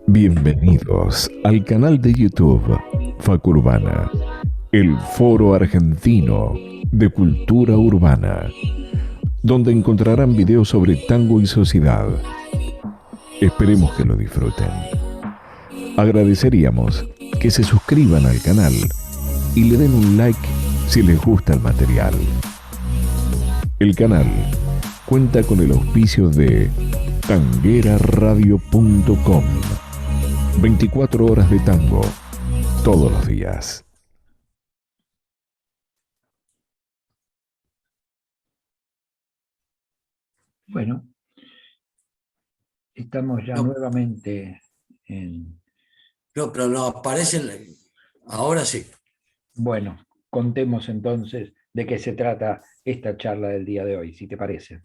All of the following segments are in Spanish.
Bienvenidos al canal de YouTube Facurbana, el foro argentino de cultura urbana, donde encontrarán videos sobre tango y sociedad. Esperemos que lo disfruten. Agradeceríamos que se suscriban al canal y le den un like si les gusta el material. El canal cuenta con el auspicio de tangueraradio.com. 24 horas de tango, todos los días. Bueno, estamos ya nuevamente en... No, pero no aparecen... Ahora sí. Bueno, contemos entonces de qué se trata esta charla del día de hoy, si te parece.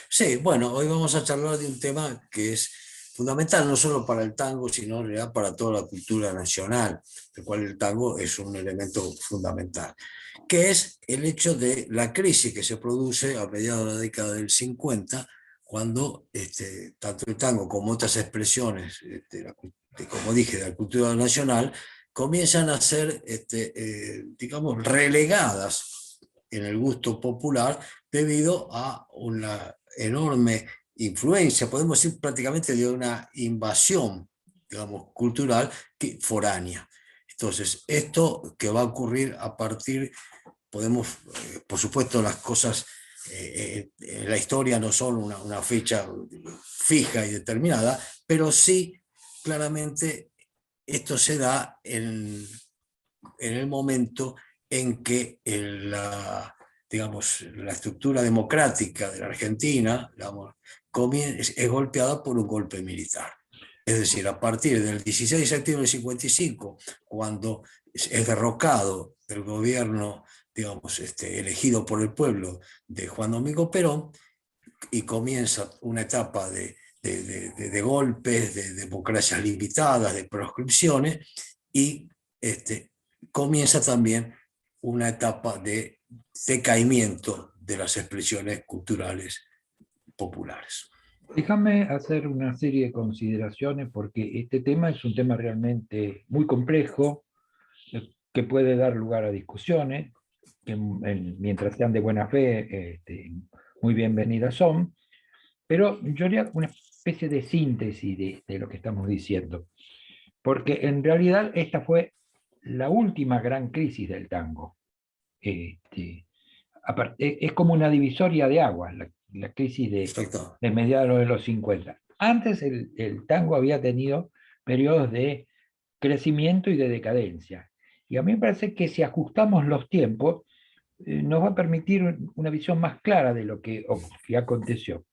Sí, bueno, hoy vamos a charlar de un tema que es fundamental no solo para el tango, sino en realidad para toda la cultura nacional, del cual el tango es un elemento fundamental, que es el hecho de la crisis que se produce a mediados de la década del 50, cuando tanto el tango como otras expresiones, como dije, de la cultura nacional, comienzan a ser, digamos, relegadas en el gusto popular debido a una enorme influencia, podemos decir prácticamente de una invasión, digamos, cultural foránea. Entonces, esto que va a ocurrir a partir, podemos, por supuesto, las cosas en la historia no son una fecha fija y determinada, pero sí, claramente, esto se da en el momento en que digamos, la estructura democrática de la Argentina, digamos, es golpeada por un golpe militar. Es decir, a partir del 16 de septiembre del 55, cuando es derrocado el gobierno, digamos, elegido por el pueblo de Juan Domingo Perón, y comienza una etapa de golpes, de democracias limitadas, de proscripciones, y comienza también una etapa de decaimiento de las expresiones culturales populares. Déjame hacer una serie de consideraciones porque este tema es un tema realmente muy complejo, que puede dar lugar a discusiones, que mientras sean de buena fe, muy bienvenidas son, pero yo haría una especie de síntesis de lo que estamos diciendo, porque en realidad esta fue la última gran crisis del tango. Es como una divisoria de aguas, la crisis de mediados de los 50. Antes el tango había tenido periodos de crecimiento y de decadencia. Y a mí me parece que si ajustamos los tiempos, nos va a permitir una visión más clara de lo que aconteció.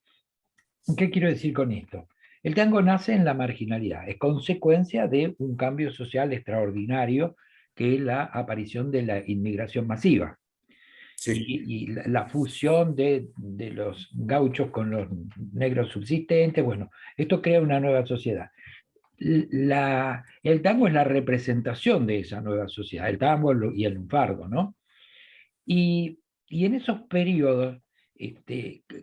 ¿Qué quiero decir con esto? El tango nace en la marginalidad, es consecuencia de un cambio social extraordinario, que es la aparición de la inmigración masiva. Sí. Y la fusión de los gauchos con los negros subsistentes, bueno, esto crea una nueva sociedad. El tango es la representación de esa nueva sociedad, el tango y el lunfardo, ¿no? Y en esos periodos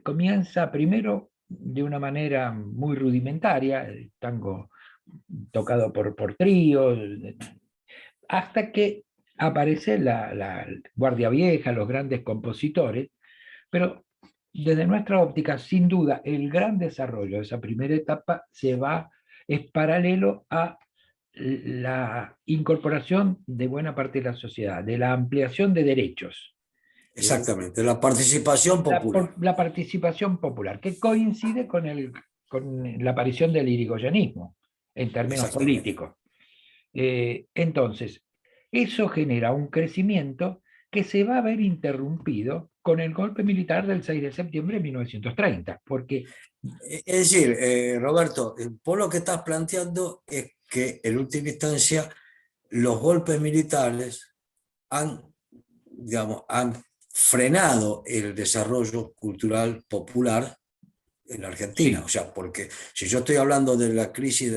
comienza primero de una manera muy rudimentaria, el tango tocado por tríos, hasta que aparece la Guardia Vieja, los grandes compositores, pero desde nuestra óptica, sin duda, el gran desarrollo de esa primera etapa es paralelo a la incorporación de buena parte de la sociedad, de la ampliación de derechos. Exactamente, la participación popular. La participación popular, que coincide con la aparición del irigoyenismo, en términos políticos. Entonces, eso genera un crecimiento que se va a ver interrumpido con el golpe militar del 6 de septiembre de 1930, porque... Es decir, Roberto, por lo que estás planteando es que en última instancia los golpes militares digamos, han frenado el desarrollo cultural popular en la Argentina. Sí. O sea, porque si yo estoy hablando de la crisis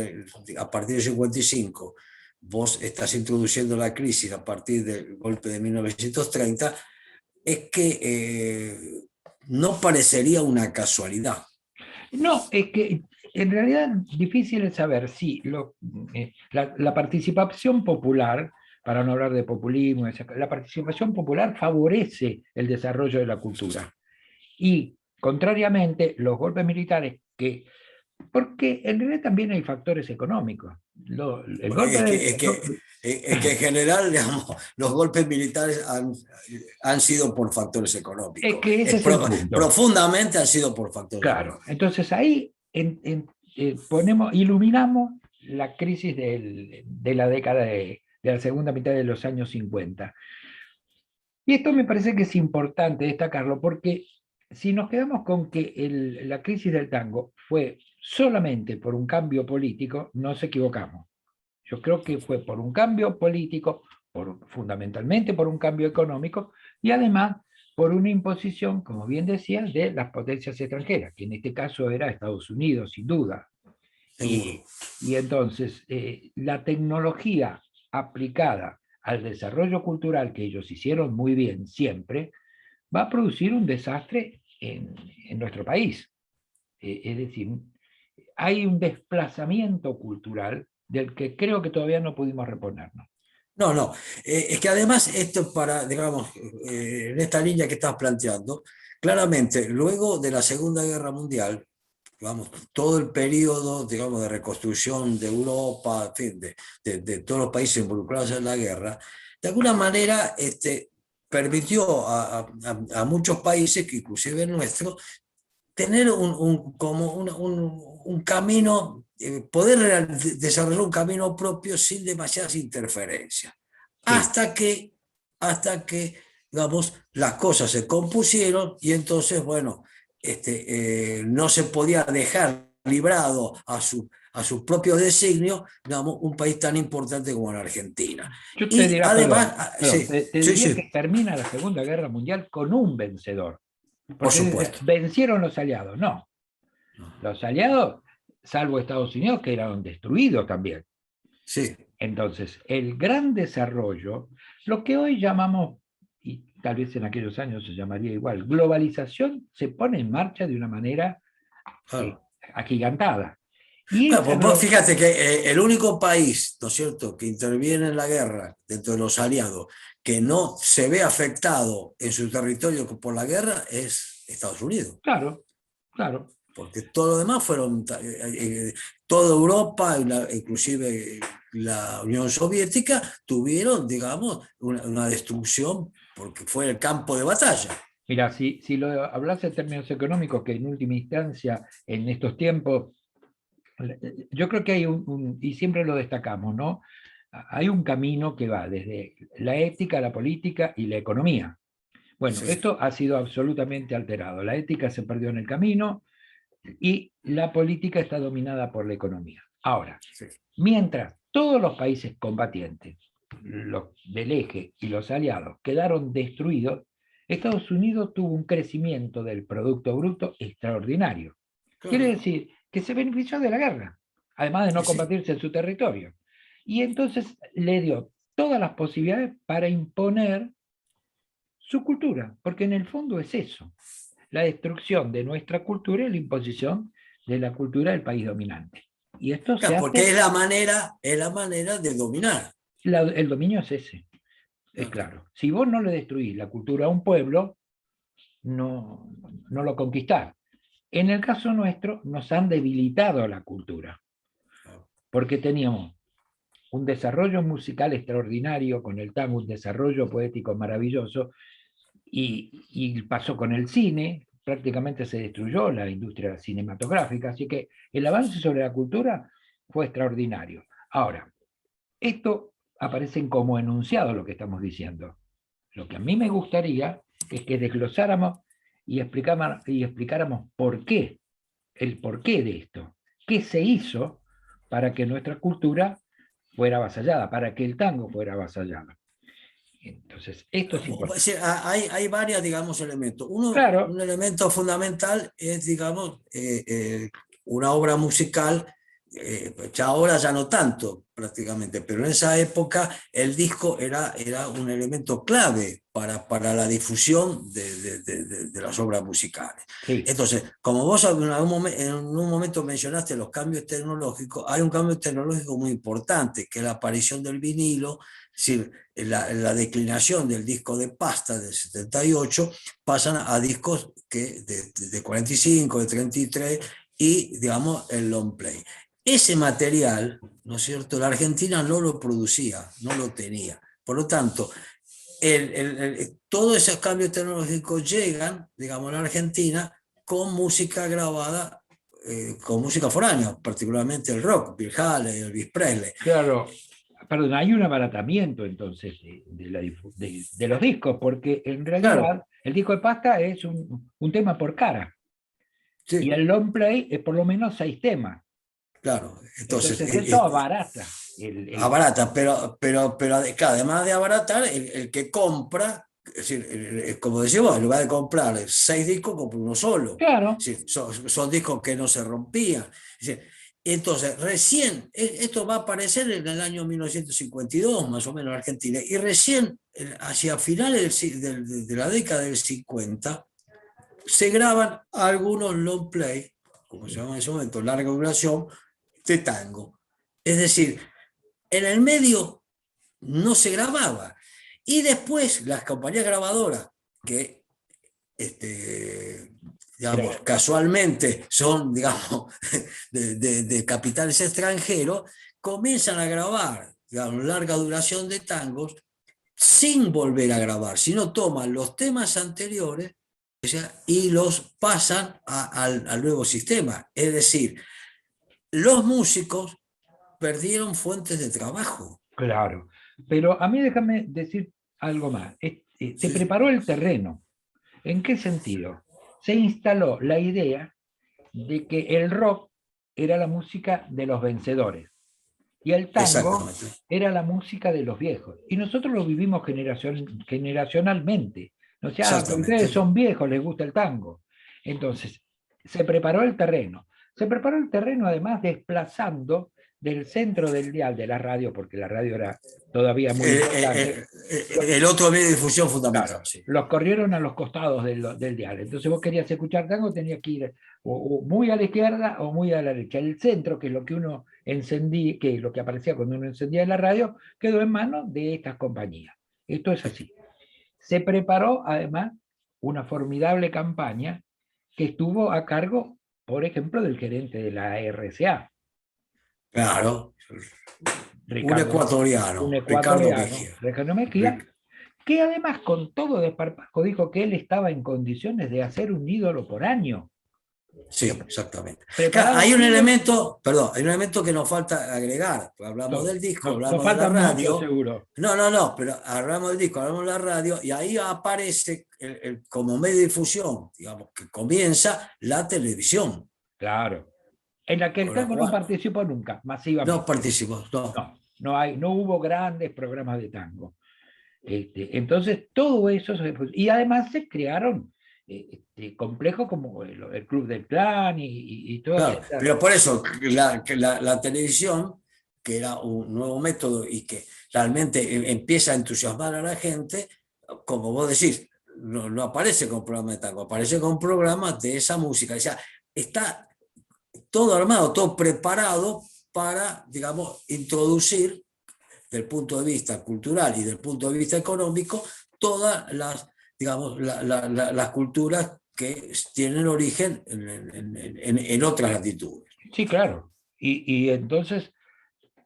a partir del 55, vos estás introduciendo la crisis a partir del golpe de 1930, es que no parecería una casualidad. No, es que en realidad difícil es saber si la participación popular, para no hablar de populismo, la participación popular favorece el desarrollo de la cultura. Y contrariamente, los golpes militares porque en realidad también hay factores económicos. El golpe Es que en general, digamos, los golpes militares han sido por factores es económicos. que ese es el punto. Profundamente han sido por factores Claro, económicos. entonces ahí iluminamos la crisis de la década de la segunda mitad de los años 50. Y esto me parece que es importante destacarlo porque si nos quedamos con que la crisis del tango fue solamente por un cambio político, nos equivocamos. Yo creo que fue por un cambio político, fundamentalmente por un cambio económico y además por una imposición, como bien decía, de las potencias extranjeras, que en este caso era Estados Unidos, sin duda. Y entonces la tecnología aplicada al desarrollo cultural, que ellos hicieron muy bien siempre, va a producir un desastre en nuestro país. Es decir, hay un desplazamiento cultural del que creo que todavía no pudimos reponernos. No, no. Es que además esto para, digamos, en esta línea que estás planteando, claramente, luego de la Segunda Guerra Mundial, digamos, todo el periodo, digamos, de reconstrucción de Europa, en fin, de todos los países involucrados en la guerra, de alguna manera permitió a muchos países, que inclusive el nuestro, tener un camino, poder desarrollar un camino propio sin demasiadas interferencias. Sí. Hasta que, digamos, las cosas se compusieron y entonces, bueno, no se podía dejar librado a su propio designio, digamos, un país tan importante como la Argentina. Yo te diría, además, perdón, te diría que termina la Segunda Guerra Mundial con un vencedor. Por supuesto. Vencieron los aliados, no. Los aliados, salvo Estados Unidos, quedaron destruidos también. Sí. Entonces, el gran desarrollo, lo que hoy llamamos, y tal vez en aquellos años se llamaría igual, globalización, se pone en marcha de una manera agigantada. Y vos fíjate que el único país, ¿no es cierto?, que interviene en la guerra dentro de los aliados, que no se ve afectado en su territorio por la guerra, es Estados Unidos. Claro, claro. Porque todo lo demás fueron, toda Europa, inclusive la Unión Soviética, tuvieron, digamos, una destrucción porque fue el campo de batalla. Mira, si lo hablas en términos económicos, que en última instancia, en estos tiempos, yo creo que hay y siempre lo destacamos, ¿no? Hay un camino que va desde la ética, la política y la economía. Bueno, sí. Esto ha sido absolutamente alterado. La ética se perdió en el camino y la política está dominada por la economía. Ahora, sí. Mientras todos los países combatientes, los del eje y los aliados, quedaron destruidos, Estados Unidos tuvo un crecimiento del Producto Bruto extraordinario. Claro. Quiere decir que se benefició de la guerra, además de no combatirse en su territorio. Y entonces le dio todas las posibilidades para imponer su cultura, porque en el fondo es eso, la destrucción de nuestra cultura y la imposición de la cultura del país dominante. Y esto claro, porque es la manera de dominar. El dominio es ese, es claro. Si vos no le destruís la cultura a un pueblo, no lo conquistás. En el caso nuestro, nos han debilitado la cultura, porque teníamos un desarrollo musical extraordinario con el tango, un desarrollo poético maravilloso, y pasó con el cine, prácticamente se destruyó la industria cinematográfica, así que el avance sobre la cultura fue extraordinario. Ahora, esto aparece como enunciado lo que estamos diciendo. Lo que a mí me gustaría es que desglosáramos y explicáramos el porqué de esto, qué se hizo para que nuestra cultura fuera avasallada, para que el tango fuera avasallado. Entonces, esto es importante. Hay varios, digamos, elementos. Claro. Un elemento fundamental es, digamos, una obra musical ya ahora ya no tanto prácticamente, pero en esa época el disco era un elemento clave para la difusión de las obras musicales. Sí, Entonces, como vos en un momento mencionaste los cambios tecnológicos, hay un cambio tecnológico muy importante, que es la aparición del vinilo, es decir, la declinación del disco de pasta del 78, pasan a discos de 45, de 33, y digamos el long play. Ese material, ¿no es cierto?, la Argentina no lo producía, no lo tenía. Por lo tanto, todos esos cambios tecnológicos llegan, digamos, a la Argentina con música grabada, con música foránea, particularmente el rock, Bill Haley, Elvis Presley. claro. Perdón, hay un abaratamiento entonces de los discos, porque en Claro, realidad el disco de pasta es un tema por cara, y sí, el long play es por lo menos 6 temas. claro. Entonces, Entonces eso abarata. abarata, pero claro, además de abaratar, el que compra, es decir, como decimos, en lugar de comprar 6 discos, compra uno solo. Claro, Es decir, son discos que no se rompían. Es decir, entonces, recién, esto va a aparecer en el año 1952, más o menos, en Argentina, y recién, hacia finales de la década del 50, se graban algunos long play, como se llama en ese momento, larga duración, de tango. Es decir, en el medio no se grababa. Y después las compañías grabadoras, que digamos, casualmente son, digamos, de capitales extranjeros, comienzan a grabar, digamos, larga duración de tangos sin volver a grabar, sino toman los temas anteriores, o sea, y los pasan al nuevo sistema. Es decir, los músicos perdieron fuentes de trabajo. claro. Pero a mí déjame decir algo más. Se Sí, preparó el terreno. ¿En qué sentido? Se instaló la idea de que el rock era la música de los vencedores y el tango exactamente. era la música de los viejos. Y nosotros lo vivimos generacionalmente. O sea, que ustedes Exactamente. son viejos, les gusta el tango. Entonces, se preparó el terreno. Se preparó el terreno además desplazando del centro del dial de la radio, porque la radio era todavía muy importante, El otro medio de difusión fundamental, claro, sí. los corrieron a los costados del dial. Entonces vos querías escuchar tango, tenías que ir o muy a la izquierda o muy a la derecha. El centro, que es lo que uno encendía, que es lo que aparecía cuando uno encendía la radio, quedó en manos de estas compañías. Esto es así. Se preparó además una formidable campaña que estuvo a cargo, por ejemplo, del gerente de la RCA, Claro. Un Ricardo, un ecuatoriano, Ricardo ecuatoriano, Mejía. Ricardo Mejía, que además con todo desparpajo dijo que él estaba en condiciones de hacer un ídolo por año. Sí, exactamente. Claro, Preparar hay un un ídolo, elemento, perdón, hay un elemento que nos falta agregar. Hablamos del disco, nos hablamos de la faltan muchos radio. seguro. No, pero hablamos del disco, hablamos de la radio, y ahí aparece como medio de difusión, digamos, que comienza la televisión. Claro. En la que el Con lo tango no cual, participó nunca, no masivamente. participamos, no. No hubo grandes programas de tango. Entonces, todo eso, y además se crearon complejos como el Club del Clan y todas Claro, estas. pero por eso la televisión, que era un nuevo método y que realmente empieza a entusiasmar a la gente, como vos decís, no aparece con programas de tango, aparece con programas de esa música. O sea, está todo armado, todo preparado para, digamos, introducir, del punto de vista cultural y del punto de vista económico, todas las, digamos, las culturas que tienen origen en otras latitudes. Sí, claro. Y entonces,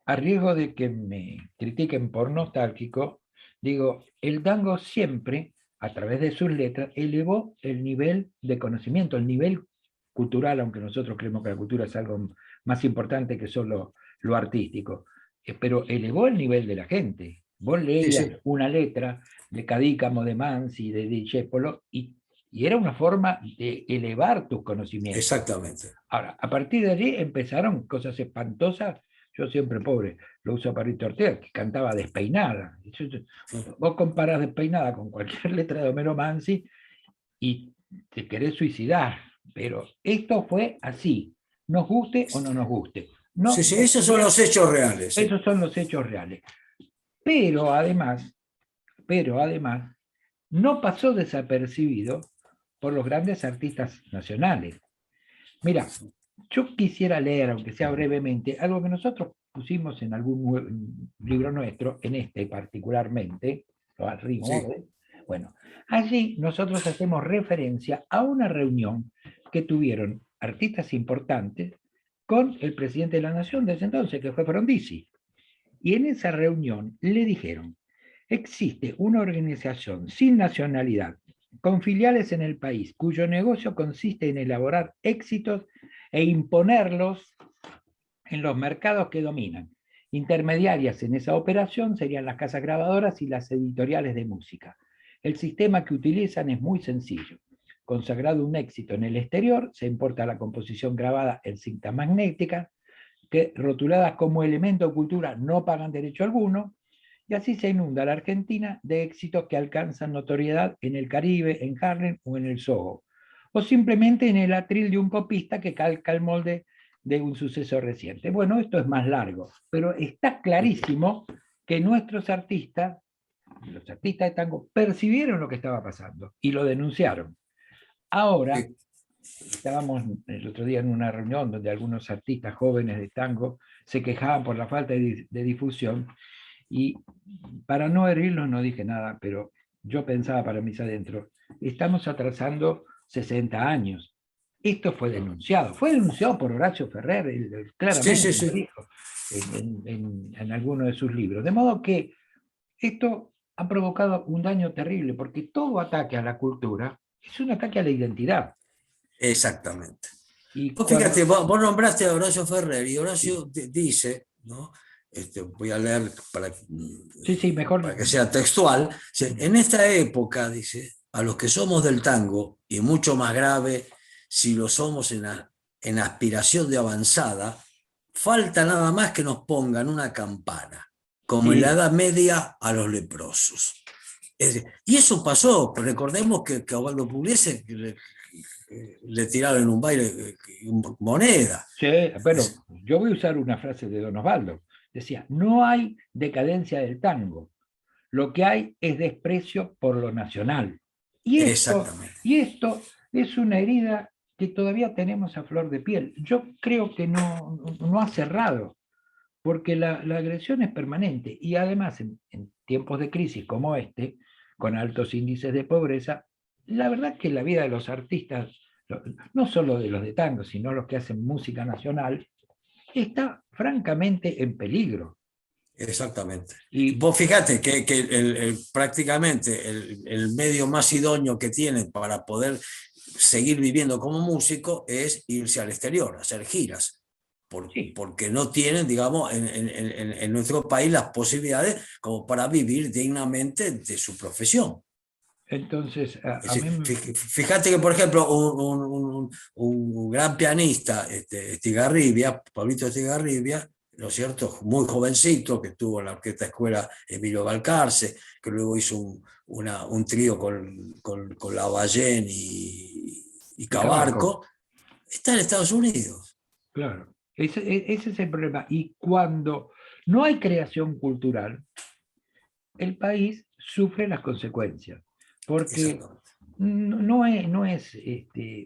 a riesgo de que me critiquen por nostálgico, digo, el tango siempre, a través de sus letras, elevó el nivel de conocimiento, el nivel cultural, aunque nosotros creemos que la cultura es algo más importante que solo lo artístico, pero elevó el nivel de la gente. Vos Sí, leías sí, una letra de Cadícamo, de Mansi, de Discépolo, y era una forma de elevar tus conocimientos. exactamente. Ahora, a partir de allí empezaron cosas espantosas. Yo siempre, pobre, lo uso para Rito Ortega, que cantaba Despeinada. Vos comparás Despeinada con cualquier letra de Homero Mansi y te querés suicidar. Pero esto fue así, nos guste o no nos guste. No, Sí, sí, esos son los hechos reales. Sí. esos son los hechos reales. Pero además, no pasó desapercibido por los grandes artistas nacionales. Mira, yo quisiera leer, aunque sea brevemente, algo que nosotros pusimos en algún libro nuestro, en este particularmente, al ritmo. Sí. Bueno, allí nosotros hacemos referencia a una reunión que tuvieron artistas importantes con el presidente de la Nación de ese entonces, que fue Frondizi. Y en esa reunión le dijeron, existe una organización sin nacionalidad, con filiales en el país, cuyo negocio consiste en elaborar éxitos e imponerlos en los mercados que dominan. Intermediarias en esa operación serían las casas grabadoras y las editoriales de música. El sistema que utilizan es muy sencillo. Consagrado un éxito en el exterior, se importa la composición grabada en cinta magnética, que rotuladas como elemento de cultura no pagan derecho alguno, y así se inunda la Argentina de éxitos que alcanzan notoriedad en el Caribe, en Harlem o en el Soho, o simplemente en el atril de un copista que calca el molde de un suceso reciente. Bueno, esto es más largo, pero está clarísimo que nuestros artistas, los artistas de tango, percibieron lo que estaba pasando y lo denunciaron. Ahora, estábamos el otro día en una reunión donde algunos artistas jóvenes de tango se quejaban por la falta de difusión, y para no herirlos no dije nada, pero yo pensaba para mis adentros, estamos atrasando 60 años. Esto fue denunciado por Horacio Ferrer, claramente Sí, sí, lo sí. dijo en alguno de sus libros. De modo que esto ha provocado un daño terrible, porque todo ataque a la cultura es un ataque a la identidad. Exactamente. Y Vos cuando, fíjate, vos nombraste a Horacio Ferrer y Horacio dice, ¿no? Voy a leer sí, mejor. para que sea textual. En esta época, dice, a los que somos del tango, y mucho más grave si lo somos en aspiración de avanzada, falta nada más que nos pongan una campana, como en la Sí, Edad Media a los leprosos. Y eso pasó, recordemos que a Osvaldo Pugliese le tiraron en un baile moneda. sí, bueno, yo voy a usar una frase de Don Osvaldo. Decía, no hay decadencia del tango, lo que hay es desprecio por lo nacional. Y esto, Exactamente. y esto es una herida que todavía tenemos a flor de piel. Yo creo que no ha cerrado, porque la agresión es permanente. Y además, en tiempos de crisis como este, con altos índices de pobreza, la verdad que la vida de los artistas, no solo de los de tango, sino los que hacen música nacional, está francamente en peligro. Exactamente. Y Vos fíjate que prácticamente el medio más idóneo que tienen para poder seguir viviendo como músico es irse al exterior, hacer giras, sí, porque no tienen, digamos, en nuestro país las posibilidades como para vivir dignamente de su profesión. entonces a mí Fíjate que, por ejemplo, un gran pianista, Estigarribia, Pablito Estigarribia, ¿no es cierto? Muy jovencito, que estuvo en la orquesta escuela Emilio Balcarce, que luego hizo un trío con Lavallén y y Cabarco, Cabarco, está en Estados Unidos. claro, ese es el problema. Y cuando no hay creación cultural, el país sufre las consecuencias, porque Exactamente. no es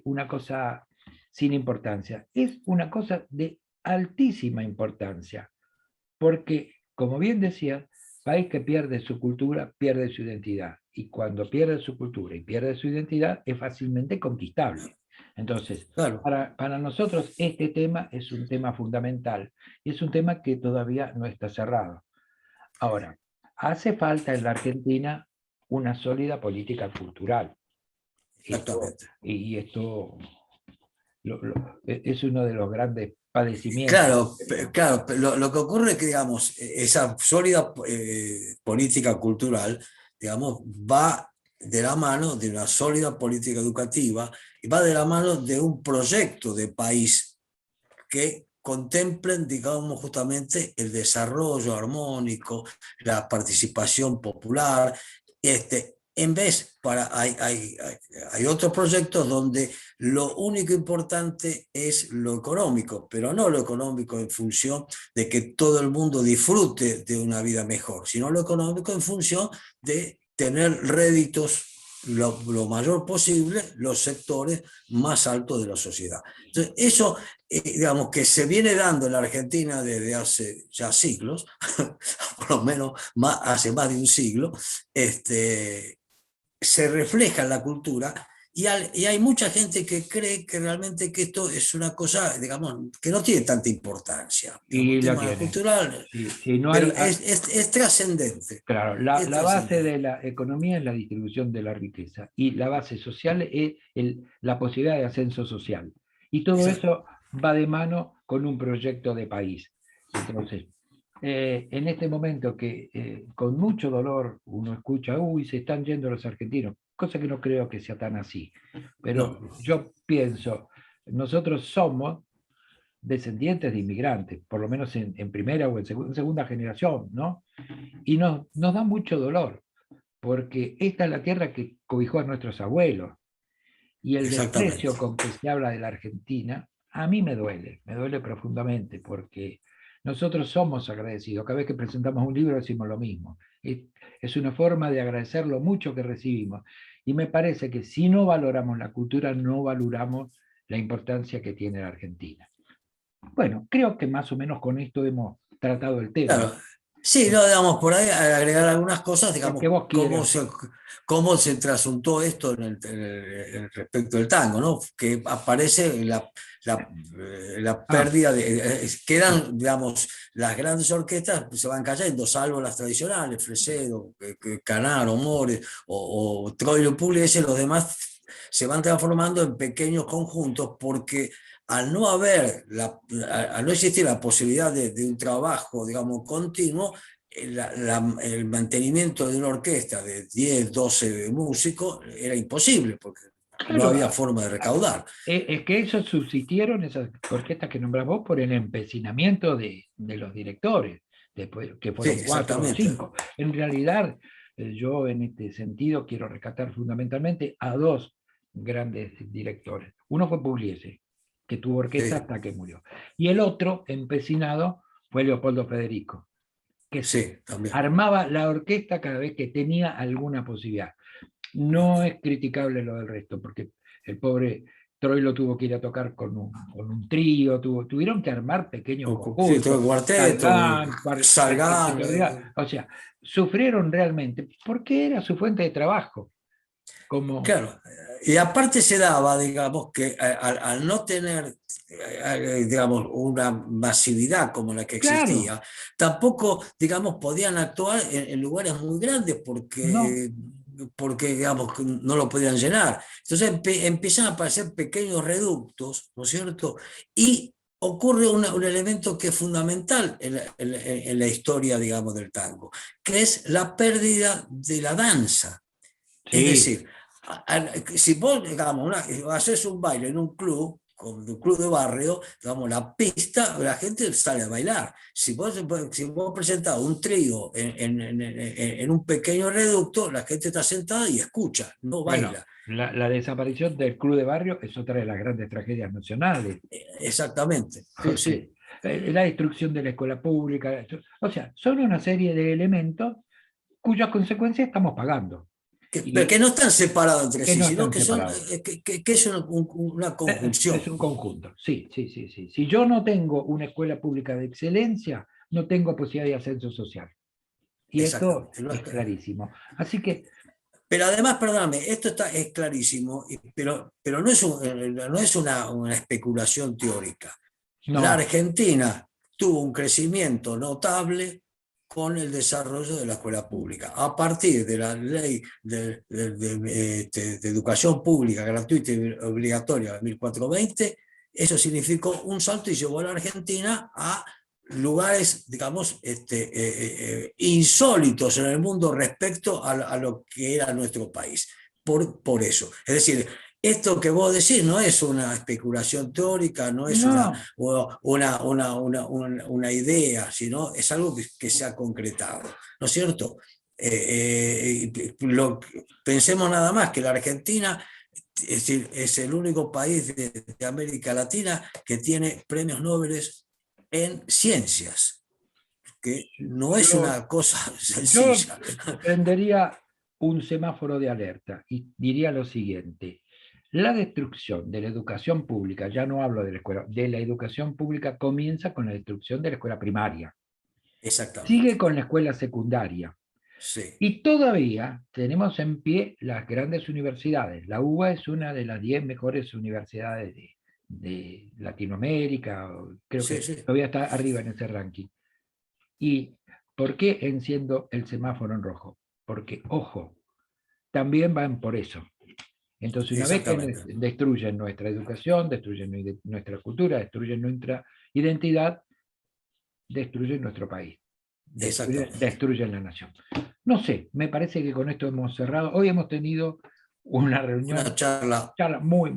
una cosa sin importancia, es una cosa de altísima importancia, porque, como bien decía, país que pierde su cultura pierde su identidad, y cuando pierde su cultura y pierde su identidad es fácilmente conquistable. Entonces, Claro. para nosotros este tema es un tema fundamental y es un tema que todavía no está cerrado. Ahora, hace falta en la Argentina una sólida política cultural. Exactamente. Esto es uno de los grandes padecimientos Claro, que tenemos. claro, lo que ocurre es que, digamos, esa sólida política cultural, digamos, va de la mano de una sólida política educativa y va de la mano de un proyecto de país que contemplen, digamos, justamente el desarrollo armónico, la participación popular, en vez, hay otros proyectos donde lo único importante es lo económico, pero no lo económico en función de que todo el mundo disfrute de una vida mejor, sino lo económico en función de tener réditos lo mayor posible los sectores más altos de la sociedad. Entonces, eso, digamos, que se viene dando en la Argentina desde hace ya siglos, por lo menos hace más de un siglo, se refleja en la cultura, y hay mucha gente que cree que realmente que esto es una cosa, digamos, que no tiene tanta importancia. Y Un lo tema tiene. cultural, Si no pero hay, es trascendente. claro, Es la base trascendente. de la economía es la distribución de la riqueza y la base social es la posibilidad de ascenso social. Y todo Exacto. eso va de mano con un proyecto de país. Entonces, en este momento que con mucho dolor uno escucha, uy, se están yendo los argentinos, cosa que no creo que sea tan así. Pero No, yo pienso, nosotros somos descendientes de inmigrantes, por lo menos en primera o en segunda generación, ¿no? Y nos da mucho dolor, porque esta es la tierra que cobijó a nuestros abuelos. Y el desprecio exactamente. con que se habla de la Argentina, a mí me duele profundamente, porque nosotros somos agradecidos. Cada vez que presentamos un libro decimos lo mismo. Es una forma de agradecer lo mucho que recibimos. Y me parece que si no valoramos la cultura, no valoramos la importancia que tiene la Argentina. Bueno, creo que más o menos con esto hemos tratado el tema. Claro. Sí, no, digamos, por ahí agregar algunas cosas, El que digamos, vos quieras. cómo se trasuntó esto respecto del tango, ¿no? Que aparece la Ah, pérdida quedan, digamos, las grandes orquestas se van cayendo, salvo las tradicionales, Fresedo, Canaro, More o Troilo Pugliese, los demás se van transformando en pequeños conjuntos porque al no haber, al no existir la posibilidad de un trabajo, digamos, continuo, el mantenimiento de una orquesta de 10, 12 músicos era imposible porque no claro, había forma de recaudar. es que esos subsistieron, esas orquestas que nombrás vos, por el empecinamiento de los directores, después, que Sí, fueron 4 o exactamente. 5. En realidad, yo en este sentido quiero rescatar fundamentalmente a dos grandes directores. Uno fue Pugliese, que tuvo orquesta Sí, hasta que murió. Y el otro, empecinado, fue Leopoldo Federico, que sí, también. armaba la orquesta cada vez que tenía alguna posibilidad. No es criticable lo del resto, porque el pobre Troilo tuvo que ir a tocar con un trío, tuvieron que armar pequeños Sí, todo conjuntos, el cuarteto, Salgán, Salgán. o sea, sufrieron realmente, porque era su fuente de trabajo. Como, Claro, y aparte se daba, digamos, que al no tener, digamos, una masividad como la que claro, existía, tampoco, digamos, podían actuar en lugares muy grandes no, porque, digamos, no lo podían llenar. Entonces empiezan a aparecer pequeños reductos, ¿no es cierto? Y ocurre un elemento que es fundamental en la historia, digamos, del tango, que es la pérdida de la danza. Es sí, decir, si vos, digamos, haces un baile en un club, con un club de barrio, digamos, la pista, la gente sale a bailar. Si vos presentás un trío en un pequeño reducto, la gente está sentada y escucha, no bueno, baila. la desaparición del club de barrio es otra de las grandes tragedias nacionales, Exactamente, sí, sí. porque la destrucción de la escuela pública, o sea, son una serie de elementos cuyas consecuencias estamos pagando. Que Y no están separados entre que sí, no sino están que, son, separados. que es una Es conjunción. un conjunto, sí, sí, sí, sí. Si yo no tengo una escuela pública de excelencia, no tengo posibilidad de ascenso social. Y esto Exactamente. es clarísimo. Así que, Pero además, perdóname, es clarísimo, pero no es una especulación teórica. La no, Argentina tuvo un crecimiento notable con el desarrollo de la escuela pública. A partir de la ley de educación pública gratuita y obligatoria de 1420, eso significó un salto y llevó a la Argentina a lugares, digamos, insólitos en el mundo respecto a lo que era nuestro país. Por eso. Es decir, esto que vos decís no es una especulación teórica, no es no, una idea, sino es algo que se ha concretado, ¿no es cierto? Pensemos nada más que la Argentina es el único país de América Latina que tiene premios Nobel en ciencias, que no es una cosa sencilla. Yo prendería un semáforo de alerta y diría lo siguiente: la destrucción de la educación pública, ya no hablo de la escuela, de la educación pública comienza con la destrucción de la escuela primaria, sigue Exactamente. con la escuela secundaria, Sí, y todavía tenemos en pie las grandes universidades. La UBA es una de las 10 mejores universidades de Latinoamérica, creo que sí, sí. todavía está arriba en ese ranking. ¿Y por qué enciendo el semáforo en rojo? Porque, ojo, también van por eso. Entonces, una vez que Exactamente. destruyen nuestra educación, destruyen nuestra cultura, destruyen nuestra identidad, destruyen nuestro país, Exactamente. destruyen la nación. No sé, me parece que con esto hemos cerrado. Hoy hemos tenido una Una reunión, charla. charla muy,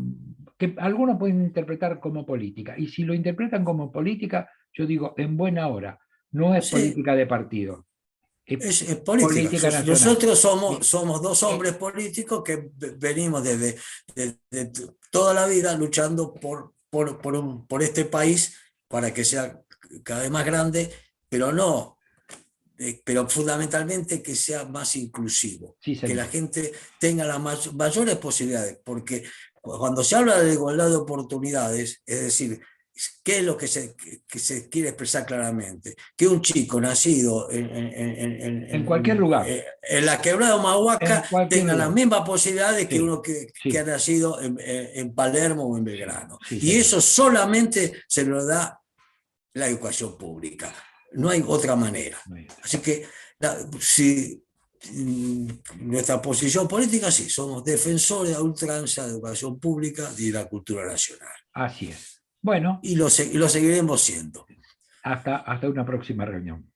que algunos pueden interpretar como política, y si lo interpretan como política, yo digo en buena hora, no es Sí, política de partido, es es política. política nacional. Nosotros Y, somos dos eh, hombres políticos que venimos desde toda la vida luchando por este país para que sea cada vez más grande, pero no, pero fundamentalmente que sea más inclusivo, sí, que la señor. gente tenga las mayores posibilidades, porque cuando se habla de igualdad de oportunidades, es decir, ¿qué es lo que se quiere expresar claramente? Que un chico nacido En cualquier lugar, en la quebrada de Humahuaca en cualquier tenga las lugar. mismas posibilidades que Sí, uno que ha sí, nacido en Palermo o en sí, Belgrano. sí, Y señor. eso solamente se lo da la educación pública. No hay otra manera. No hay otra. Así que si nuestra posición política, sí, somos defensores a ultranza de educación pública y de la cultura nacional. Así es. Bueno, Y lo seguiremos siendo. hasta una próxima reunión.